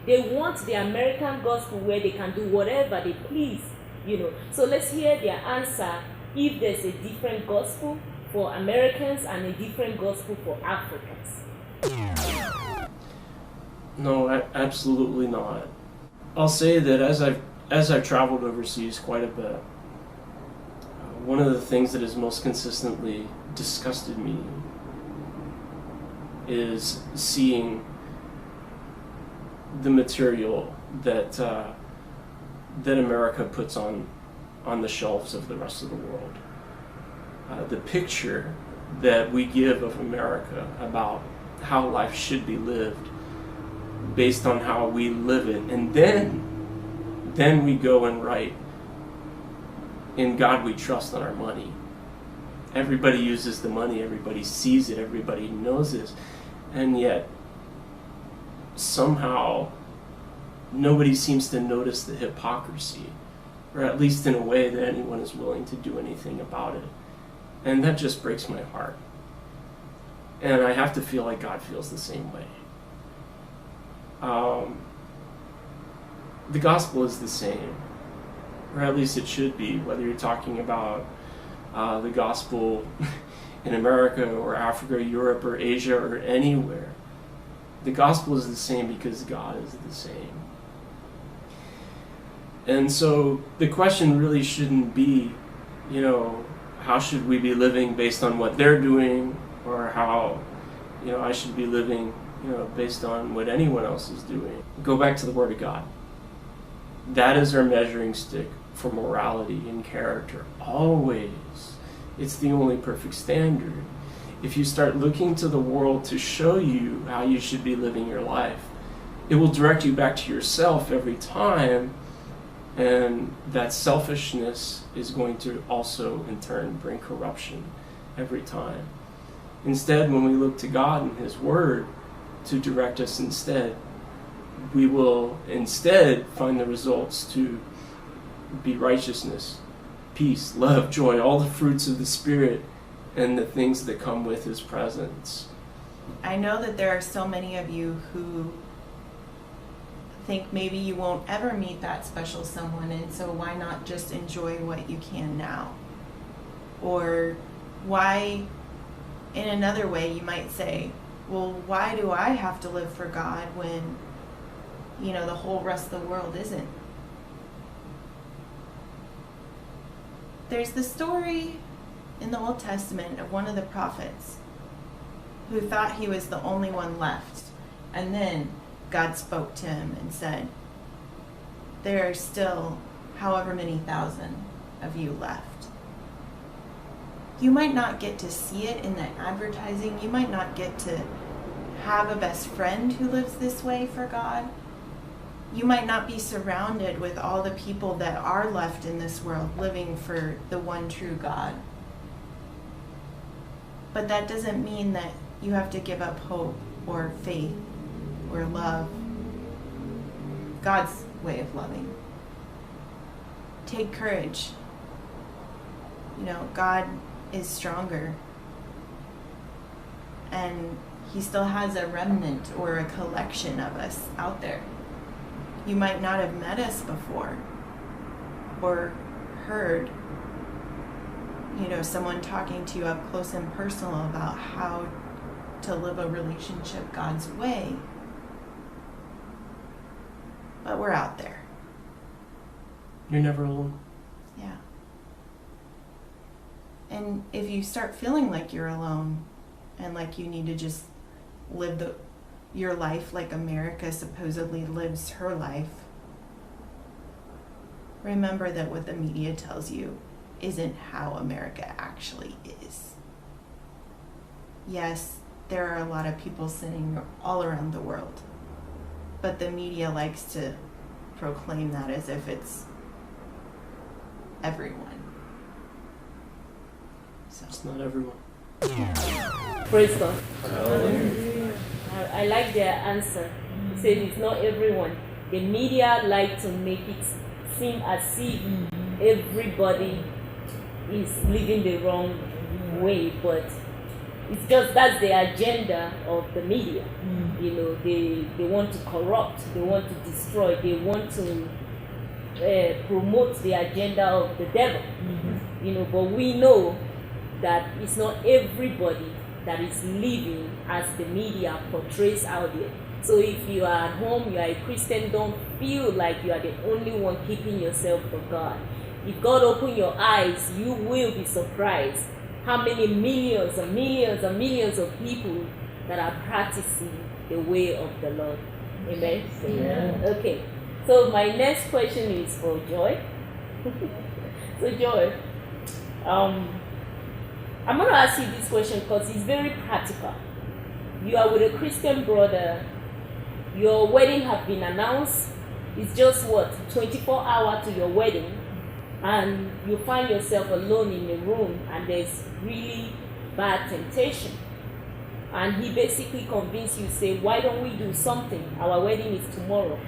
They want the American gospel where they can do whatever they please, So let's hear their answer if there's a different gospel for Americans and a different gospel for Africans. No, absolutely not. I'll say that as I've traveled overseas quite a bit, one of the things that has most consistently disgusted me is seeing the material that America puts on the shelves of the rest of the world. The picture that we give of America about how life should be lived based on how we live it, and then we go and write, "In God we trust," on our money. Everybody uses the money, everybody sees it, everybody knows this, and yet somehow nobody seems to notice the hypocrisy, or at least in a way that anyone is willing to do anything about it. And that just breaks my heart. And I have to feel like God feels the same way. The gospel is the same, or at least it should be, whether you're talking about the gospel in America or Africa, Europe or Asia or anywhere. The gospel is the same because God is the same. And so the question really shouldn't be, how should we be living based on what they're doing, or how, I should be living, based on what anyone else is doing. Go back to the Word of God. That is our measuring stick for morality and character. Always. It's the only perfect standard. If you start looking to the world to show you how you should be living your life, it will direct you back to yourself every time, and that selfishness is going to also in turn bring corruption every time. Instead, when we look to God and His Word to direct us instead, we will instead find the results to be righteousness, peace, love, joy, all the fruits of the Spirit, and the things that come with His presence. I know that there are so many of you who think maybe you won't ever meet that special someone, and so why not just enjoy what you can now? Or why, in another way, you might say, well, why do I have to live for God when, the whole rest of the world isn't? There's the story in the Old Testament of one of the prophets who thought he was the only one left. And then God spoke to him and said, there are still however many thousand of you left. You might not get to see it in the advertising. You might not get to have a best friend who lives this way for God. You might not be surrounded with all the people that are left in this world living for the one true God. But that doesn't mean that you have to give up hope or faith or love, God's way of loving. Take courage. God is stronger, and He still has a remnant or a collection of us out there. You might not have met us before or heard, someone talking to you up close and personal about how to live a relationship God's way. But we're out there. You're never alone. Yeah. And if you start feeling like you're alone and like you need to just live your life like America supposedly lives her life, remember that what the media tells you isn't how America actually is. Yes, there are a lot of people sinning all around the world, but the media likes to proclaim that as if it's everyone. So. It's not everyone. Praise God. I like their answer. He said it's not everyone. The media like to make it seem as if everybody is living the wrong way, but it's just that's the agenda of the media. You know, they want to corrupt, they want to destroy, they want to promote the agenda of the devil. You know, but we know that it's not everybody that is living as the media portrays out there. So if you are at home, you are a Christian, don't feel like you are the only one keeping yourself for God. If God open your eyes, you will be surprised how many millions and millions and millions of people that are practicing the way of the Lord. Amen? Yeah. Okay. So my next question is for Joy. So Joy, I'm going to ask you this question because it's very practical. You are with a Christian brother. Your wedding has been announced. It's just 24 hours to your wedding, and you find yourself alone in a room, and there's really bad temptation. And he basically convinced you, say, why don't we do something? Our wedding is tomorrow.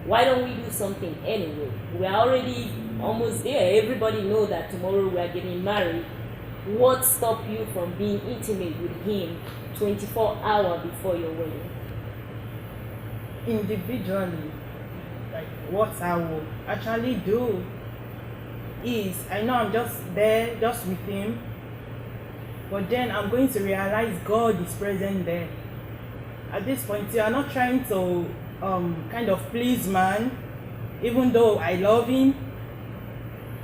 Why don't we do something anyway? We are already almost there. Everybody knows that tomorrow we are getting married. What stopped you from being intimate with him 24 hours before your wedding? Individually, like what I will actually do is, I know I'm just there, just with him, but then I'm going to realize God is present there. At this point, you are not trying to kind of please man, even though I love him.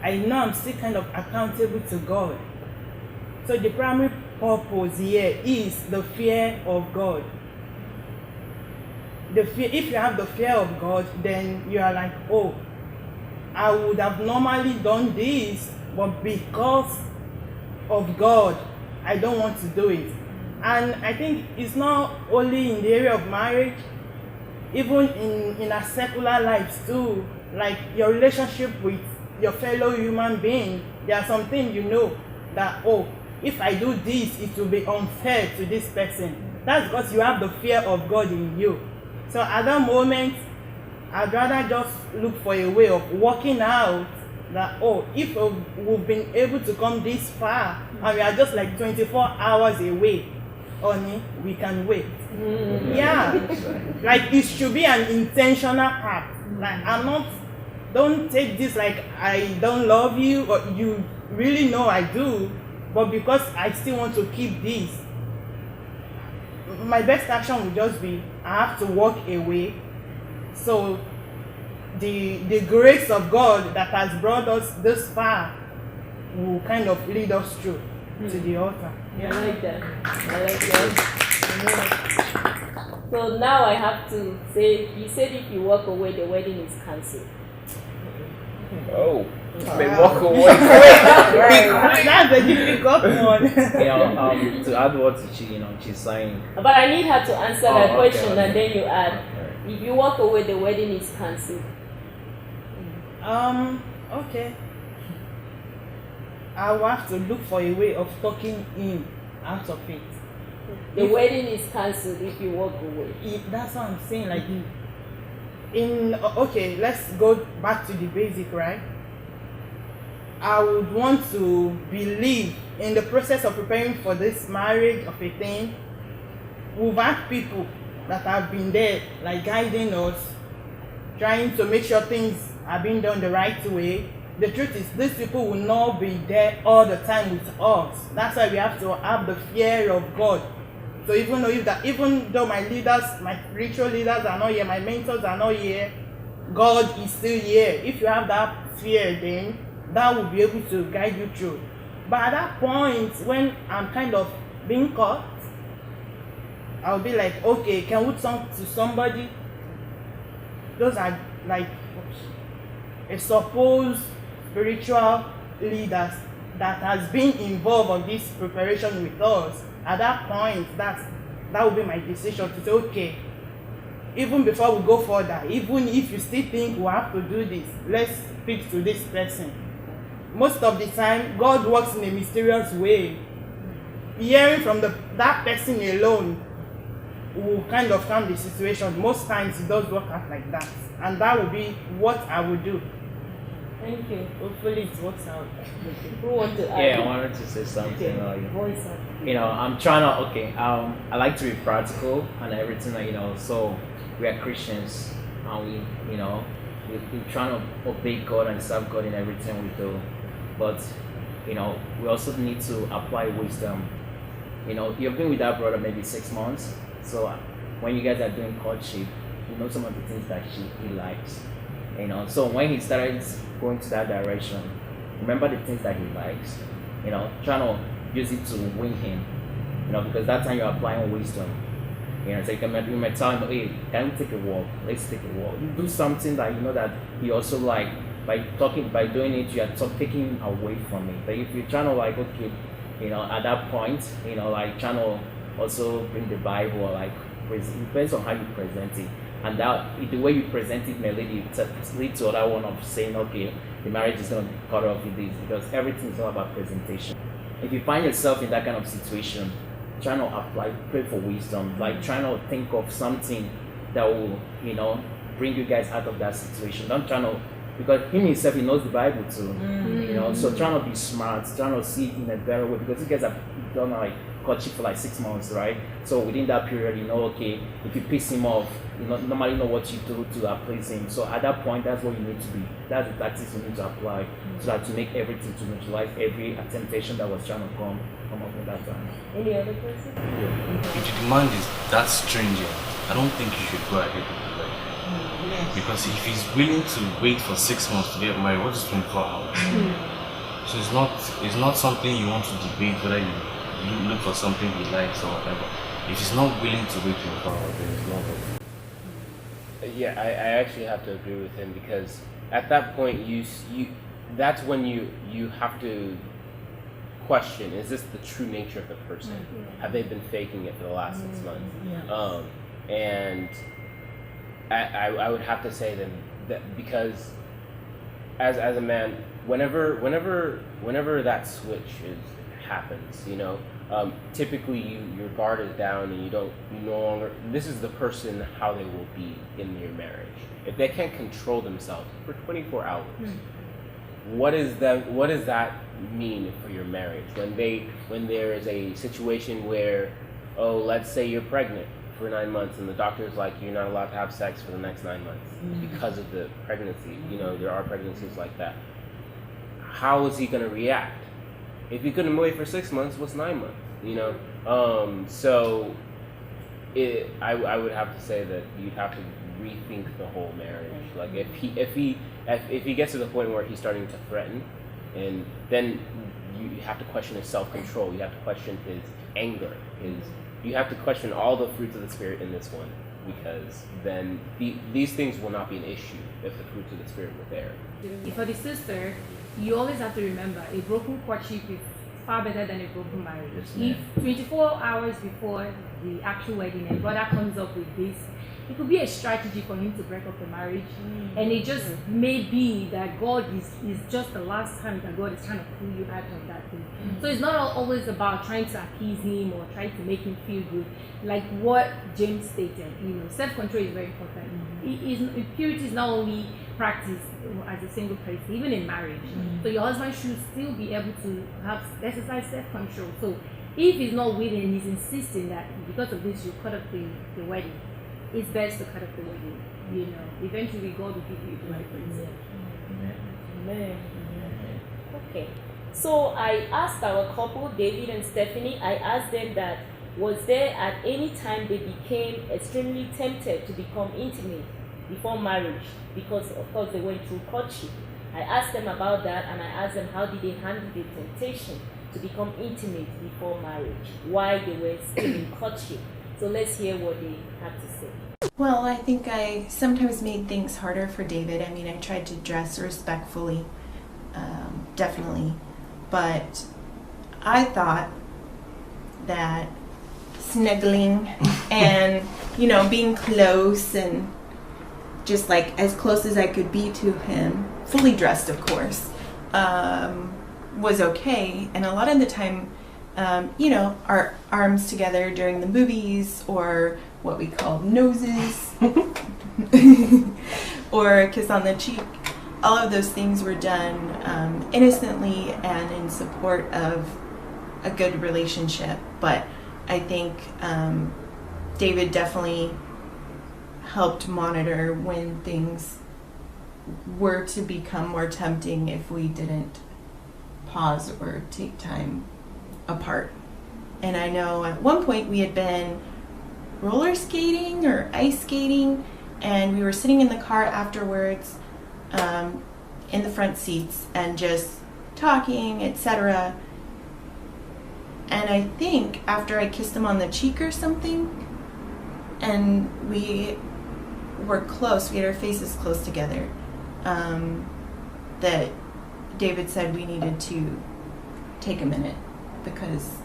I know I'm still kind of accountable to God. So the primary purpose here is the fear of God. If you have the fear of God, then you are like, oh, I would have normally done this, but because of God, I don't want to do it. And I think it's not only in the area of marriage, even in our secular lives too, like your relationship with your fellow human being, there are some things you know that, oh, if I do this, it will be unfair to this person. That's because you have the fear of God in you. So at that moment, I'd rather just look for a way of working out that, oh, if we've been able to come this far and we are just like 24 hours away, honey, we can wait. Yeah, like it should be an intentional act. Like don't take this like I don't love you, or you really know I do, but because I still want to keep this, my best action would just be I have to walk away. So the grace of God that has brought us this far will kind of lead us through to the altar. Yeah. I like that. I like that. So now I have to say, you said if you walk away, the wedding is cancelled. Oh, Wow. they walk away. That's a difficult one. Yeah, to add what she's saying. But I need her to answer that okay, question, okay. and then you add. Okay. If you walk away, the wedding is cancelled. Okay. I will have to look for a way of talking him out of it. The wedding is cancelled if you walk away. That's what I'm saying. Like, okay, let's go back to the basic, right? I would want to believe in the process of preparing for this marriage of a thing. We've had people that have been there, like guiding us, trying to make sure things are being done the right way. The truth is, these people will not be there all the time with us. That's why we have to have the fear of God. So even though my leaders, my spiritual leaders are not here, my mentors are not here, God is still here. If you have that fear, then that will be able to guide you through. But at that point, when I'm kind of being caught, I'll be like, okay, can we talk to somebody? Those are like a supposed spiritual leaders that has been involved on this preparation with us. At that point, that will be my decision to say, okay, even before we go further, even if you still think we have to do this, let's speak to this person. Most of the time, God works in a mysterious way. Hearing from that person alone will kind of calm the situation. Most times it does work out like that. And that will be what I would do. Thank you. Hopefully it works out. Who want to add? Yeah, I wanted to say something. Voice up. I'm trying to, I like to be practical and everything, so we are Christians and we're trying to obey God and serve God in everything we do. But, we also need to apply wisdom. You've been with that brother maybe 6 months, so when you guys are doing courtship, you know some of the things that he likes. So when he started going to that direction, remember the things that he likes, trying to use it to win him, because that time you're applying wisdom. So you might tell him, hey, can we take a walk? Let's take a walk. You do something that you know that he also like. By doing it, you are taking him away from it. But if you're trying to at that point, trying to also bring the Bible, it depends on how you present it. And that the way you present it may lead to other one of saying, okay, the marriage is going to be cut off with this, because everything is all about presentation. If you find yourself in that kind of situation, trying to pray for wisdom, trying to think of something that will, bring you guys out of that situation. Don't try to, because him himself, he knows the Bible too, so trying to be smart, trying to see it in a better way, because you guys have done courtship for 6 months, right? So within that period, okay, if you piss him off, you normally know what you do to please him. So at that point, that's what you need to be. That's the tactics you need to apply, so that to make everything, to neutralize every temptation that was trying to come up at that time. Any other person? If the demand is that stringent, I don't think you should go ahead with it. Because if he's willing to wait for 6 months to get married, what is 24 hours? So it's not something you want to debate whether you look for something he likes or whatever. If he's not willing to wait 24 hours, then it's not worth it. Yeah, I actually have to agree with him, because at that point that's when you have to question, is this the true nature of the person? Have they been faking it for the last 6 months? And I would have to say that because as a man, whenever that switch happens, typically your guard is down and you no longer, this is the person how they will be in your marriage. If they can't control themselves for 24 hours, what does that mean for your marriage? When there is a situation where, let's say you're pregnant for 9 months and the doctor is like, you're not allowed to have sex for the next 9 months because of the pregnancy. There are pregnancies like that. How is he going to react? If he couldn't wait for 6 months, what's 9 months? So I would have to say that you'd have to rethink the whole marriage. If he gets to the point where he's starting to threaten, and then you have to question his self-control. You have to question his anger. You have to question all the fruits of the Spirit in this one, because then these things will not be an issue if the fruits of the Spirit were there. For the sister, you always have to remember, a broken courtship is far better than a broken marriage. If 24 hours before the actual wedding a brother comes up with this, it could be a strategy for him to break up the marriage. And it just may be that God is just the last time that God is trying to pull you out of that thing. So it's not always about trying to appease him or trying to make him feel good. Like what James stated, self-control is very important. Purity is not only practiced as a single person, even in marriage. So your husband should still be able to exercise self-control. So if he's not willing and he's insisting that because of this you cut off the wedding, it's best to cut off the wedding. Eventually God will give you the right person. Amen. Okay. So I asked our couple, David and Stephanie, I asked them that was there at any time they became extremely tempted to become intimate before marriage, because of course they went through courtship. I asked them about that, and I asked them how did they handle the temptation to become intimate before marriage, why they were still in courtship. So let's hear what they had to say. Well, I think I sometimes made things harder for David. I mean, I tried to dress respectfully, definitely. But I thought that snuggling and, being close and just as close as I could be to him, fully dressed, of course, was okay. And a lot of the time, our arms together during the movies, or what we call noses, or a kiss on the cheek, all of those things were done innocently and in support of a good relationship. But I think David definitely helped monitor when things were to become more tempting if we didn't pause or take time apart. And I know at one point we had been roller skating or ice skating, and we were sitting in the car afterwards in the front seats and just talking, etc. And I think after I kissed him on the cheek or something, and we were close, we had our faces close together, that David said we needed to take a minute because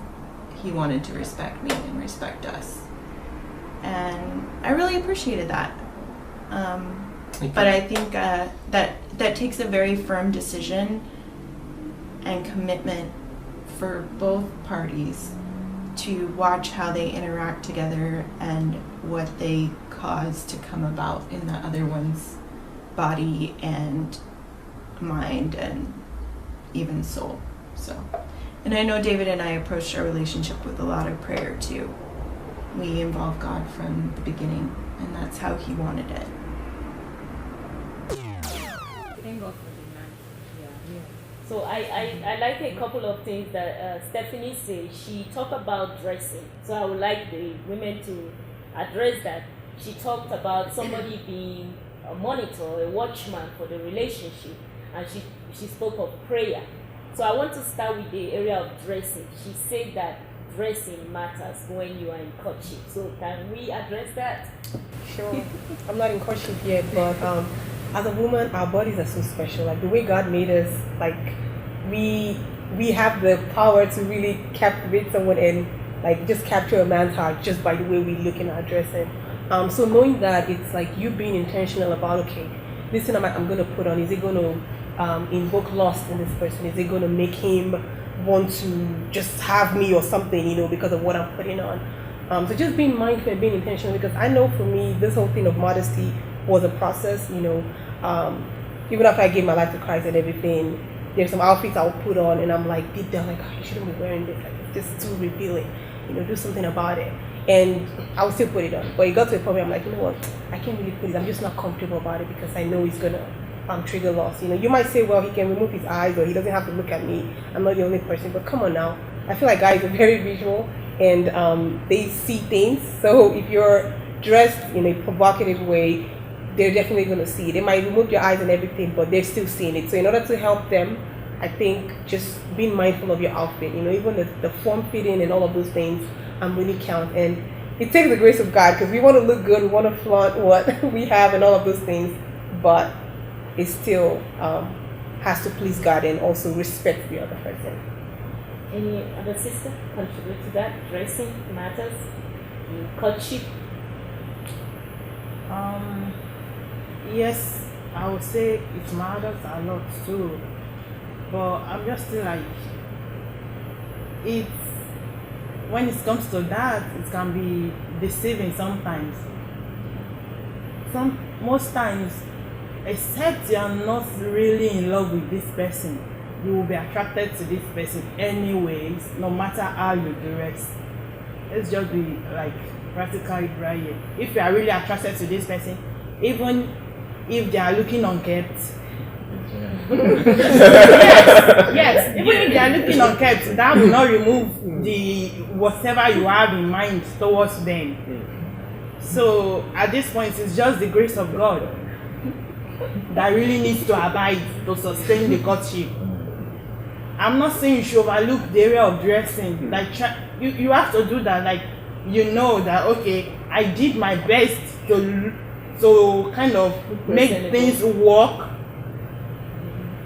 he wanted to respect me and respect us. And I really appreciated that. But I think that takes a very firm decision and commitment for both parties to watch how they interact together and what they cause to come about in the other one's body and mind and even soul. So, and I know David and I approached our relationship with a lot of prayer too. We involved God from the beginning, and that's how he wanted it. Thank God for the man. Yeah. So I like a couple of things that Stephanie said. She talked about dressing. So I would like the women to address that. She talked about somebody being a monitor, a watchman for the relationship, and she spoke of prayer. So I want to start with the area of dressing. She said that dressing matters when you are in courtship. So can we address that? Sure. I'm not in courtship yet, but as a woman, our bodies are so special. Like the way God made us, like we have the power to really captivate someone and like just capture a man's heart just by the way we look in our dressing. So knowing that, it's like you being intentional about, okay, this thing I'm going to put on, is it going to invoke lust in this person? Is it going to make him want to just have me or something, because of what I'm putting on? So just being mindful and being intentional, because I know for me, this whole thing of modesty was a process, even after I gave my life to Christ and everything, there's some outfits I'll put on and I'm like, deep down, like, oh, you shouldn't be wearing this, like, it's just too revealing, do something about it. And I would still put it on. But it got to a point where I'm like, you know what, I can't really put it, I'm just not comfortable about it because I know it's gonna trigger loss. You might say, well, he can remove his eyes or he doesn't have to look at me. I'm not the only person, but come on now. I feel like guys are very visual and they see things. So if you're dressed in a provocative way, they're definitely going to see it. They might remove your eyes and everything, but they're still seeing it. So in order to help them, I think just being mindful of your outfit, even the form fitting and all of those things really count. And it takes the grace of God because we want to look good, we want to flaunt what we have and all of those things, but it still has to please God and also respect the other person. Any other sister contribute to that? Dressing matters in courtship? Yes, I would say it matters a lot too. But I'm just still like, when it comes to that, it can be deceiving sometimes. Most times, except you are not really in love with this person, you will be attracted to this person anyways, no matter how you dress. Let's just be like practically right here. If you are really attracted to this person, even if they are looking unkept, yes, even if they are looking unkept, that will not remove the whatever you have in mind towards them. So at this point, it's just the grace of God that really needs to abide to sustain the courtship. I'm not saying you should overlook the area of dressing. Like you have to do that. Like that okay, I did my best to kind of make things work.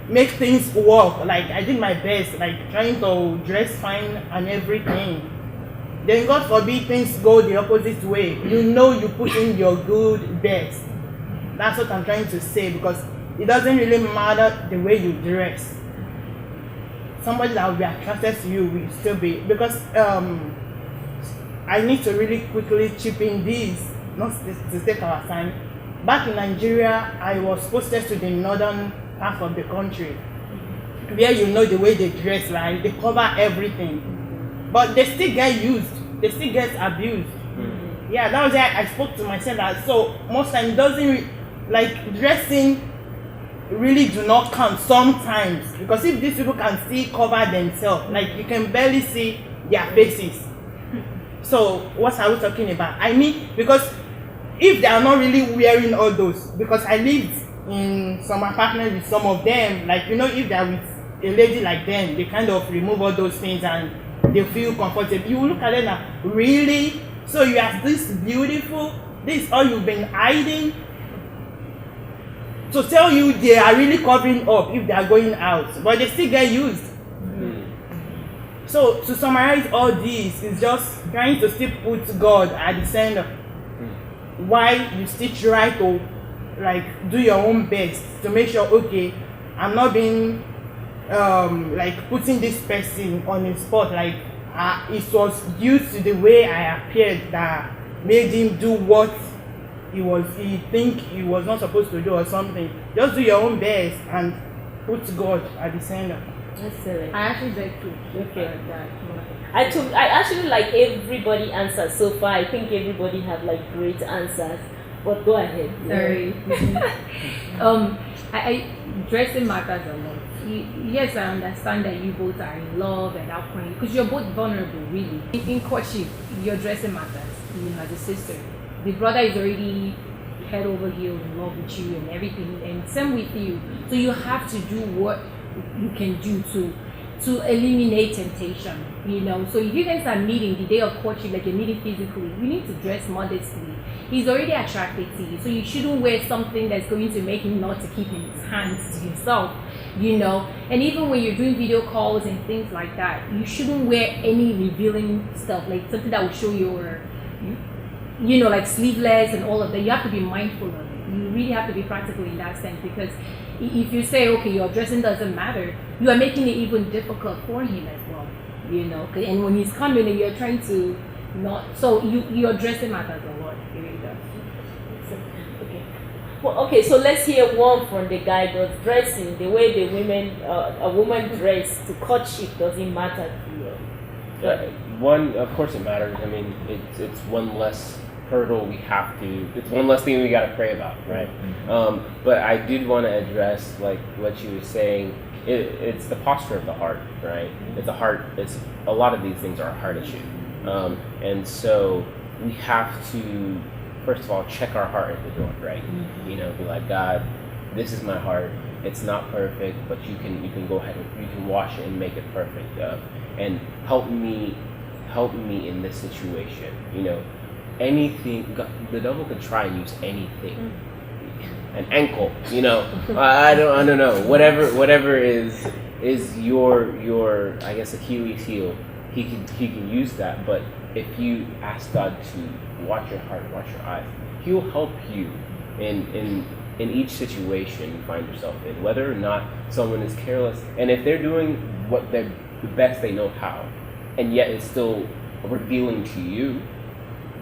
Like I did my best, like trying to dress fine and everything. Then God forbid things go the opposite way. You put in your good best. That's what I'm trying to say, because it doesn't really matter the way you dress. Somebody that will be attracted to you will still be, because I need to really quickly chip in this, not to take our time. Back in Nigeria, I was posted to the northern half of the country, where you know the way they dress, right? They cover everything, but they still get used. They still get abused. Yeah, that was why I spoke to myself that so most times doesn't like dressing really do not count sometimes, because if these people can still cover themselves, like you can barely see their faces. So what are we talking about? I mean, because if they are not really wearing all those, because I lived in some apartments with some of them, like you know, if they are with a lady like them, they kind of remove all those things and they feel comfortable. You look at them now, really? So you are this beautiful, this is all you've been hiding? To tell you they are really covering up if they are going out, but they still get used. So to summarize all this is just trying to still put God at the center. Why you still try to like do your own best to make sure, okay, I'm not being like putting this person on the spot, like it was due to the way I appeared that made him do what he think he was not supposed to do or something. Just do your own best and put God at the center. Excellent. I actually like to Okay. that. I actually like everybody answers so far. I think everybody have like great answers. But go ahead. Sorry. I dressing matters a lot. Yes, I understand that you both are in love at that point because you're both vulnerable, really. In courtship, your dressing matters. You know, as a sister, the brother is already head over heels in love with you and everything, and same with you. So you have to do what you can do to eliminate temptation. You know, so if you guys are meeting the day of courtship, like you're meeting physically, you need to dress modestly. He's already attracted to you, so you shouldn't wear something that's going to make him not to keep his hands to himself. You know, and even when you're doing video calls and things like that, you shouldn't wear any revealing stuff, like something that will show your, you know, like sleeveless and all of that. You have to be mindful of it. You really have to be practical in that sense, because if you say, okay, your dressing doesn't matter, you are making it even difficult for him as well. You know, and when he's coming and you're trying to not, so your dressing matters a lot. It really does. Okay. Well, okay, so let's hear one from the guy that's dressing. The way the women, a woman dress to courtship doesn't matter to you. One, of course it matters. I mean, it's one less hurdle we have to, it's one less thing we got to pray about, right? But I did want to address, like what you were saying, it's the posture of the heart, right? It's a heart, it's a lot of these things are a heart issue. And so we have to, first of all, check our heart at the door, right? You know, be like, God, this is my heart. It's not perfect, but you can go ahead and you can wash it and make it perfect. And help me in this situation. You know, anything, the devil could try and use anything. An ankle, you know, I don't know, whatever is your I guess Achilles heel, he can use that. But if you ask God to watch your heart, watch your eyes, He'll help you in each situation you find yourself in, whether or not someone is careless, and if they're doing what they're the best they know how, and yet it's still revealing to you,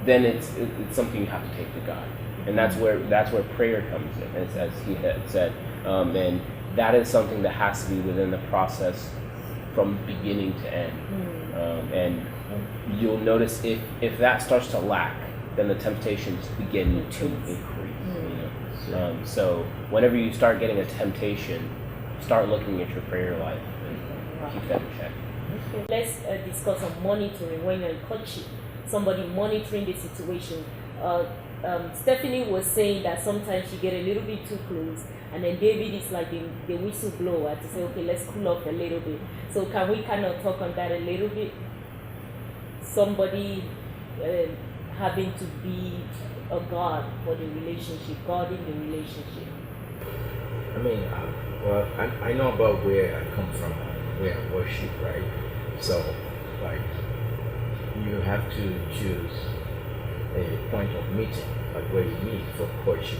then it's something you have to take to God. And that's where prayer comes in, as he had said, and that is something that has to be within the process from beginning to end. And you'll notice if that starts to lack, then the temptations begin to increase. You know? So whenever you start getting a temptation, start looking at your prayer life and keep that in check. Let's discuss on monitoring when you're in courtship. Somebody monitoring the situation. Stephanie was saying that sometimes she get a little bit too close, and then David is like the whistleblower to say, okay, let's cool off a little bit. So can we kind of talk on that a little bit? Somebody having to be a guard for the relationship, guarding the relationship. I mean, well, I know about where I come from, where I worship, right? So, like, you have to choose a point of meeting, like where you meet for courtship.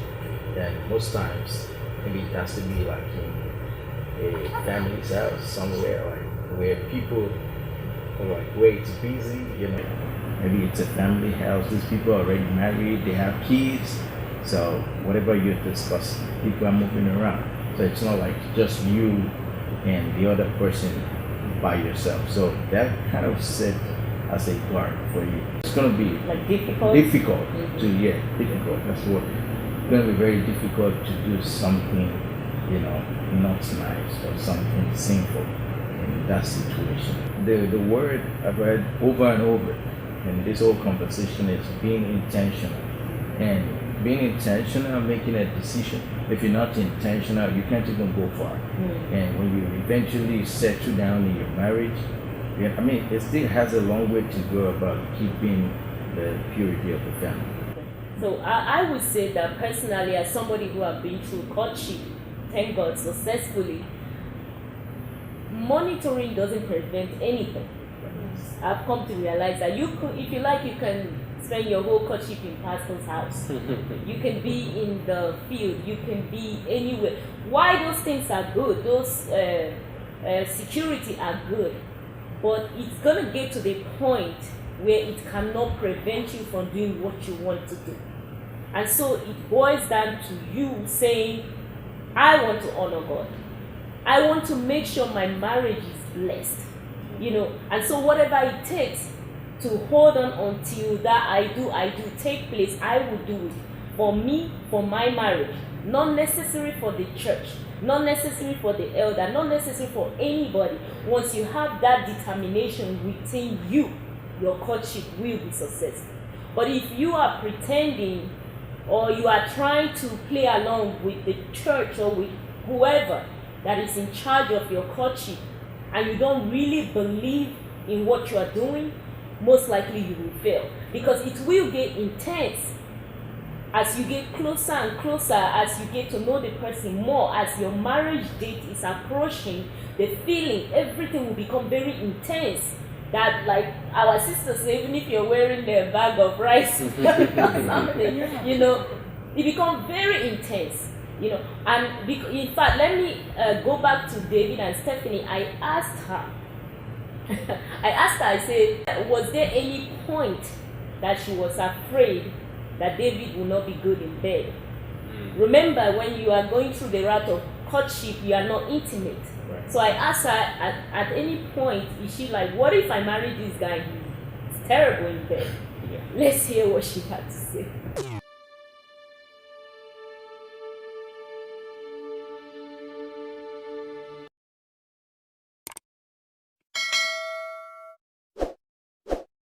And most times, maybe it has to be like in a family's house, somewhere like where people are like way too busy, you know. Maybe it's a family house, these people are already married, they have kids. So whatever you discuss, people are moving around. So it's not like just you and the other person by yourself. So that kind of set as a guard for you. It's gonna be Like difficult. difficult difficult. That's what. It's gonna be very difficult to do something, not nice or something sinful in that situation. The word I've read over and over in this whole conversation is being intentional. And being intentional and making a decision. If you're not intentional, you can't even go far. And when you eventually settle down in your marriage, it still has a long way to go about keeping the purity of the family. So I would say that personally, as somebody who have been through courtship, thank God, successfully, monitoring doesn't prevent anything. I've come to realize that you could, if you like, you can spend your whole courtship in pastor's house. You can be in the field. You can be anywhere. Why those things are good? Those security are good, but it's gonna get to the point where it cannot prevent you from doing what you want to do. And so it boils down to you saying, I want to honor God. I want to make sure my marriage is blessed. And so whatever it takes to hold on until that I do take place, I will do it. For me, for my marriage. Not necessary for the church. Not necessary for the elder. Not necessary for anybody. Once you have that determination within you, your courtship will be successful. But if you are pretending or you are trying to play along with the church or with whoever that is in charge of your courtship and you don't really believe in what you are doing, most likely you will fail. Because it will get intense as you get closer and closer, as you get to know the person more, as your marriage date is approaching, the feeling, everything will become very intense. That, like our sisters say, even if you're wearing a bag of rice or something, it becomes very intense, And in fact, let me go back to David and Stephanie. I asked her, I said, was there any point that she was afraid that David will not be good in bed? Remember, when you are going through the route of courtship, you are not intimate. Right. So I asked her, at any point, is she like, what if I marry this guy? He's terrible in bed. Yeah. Let's hear what she had to say.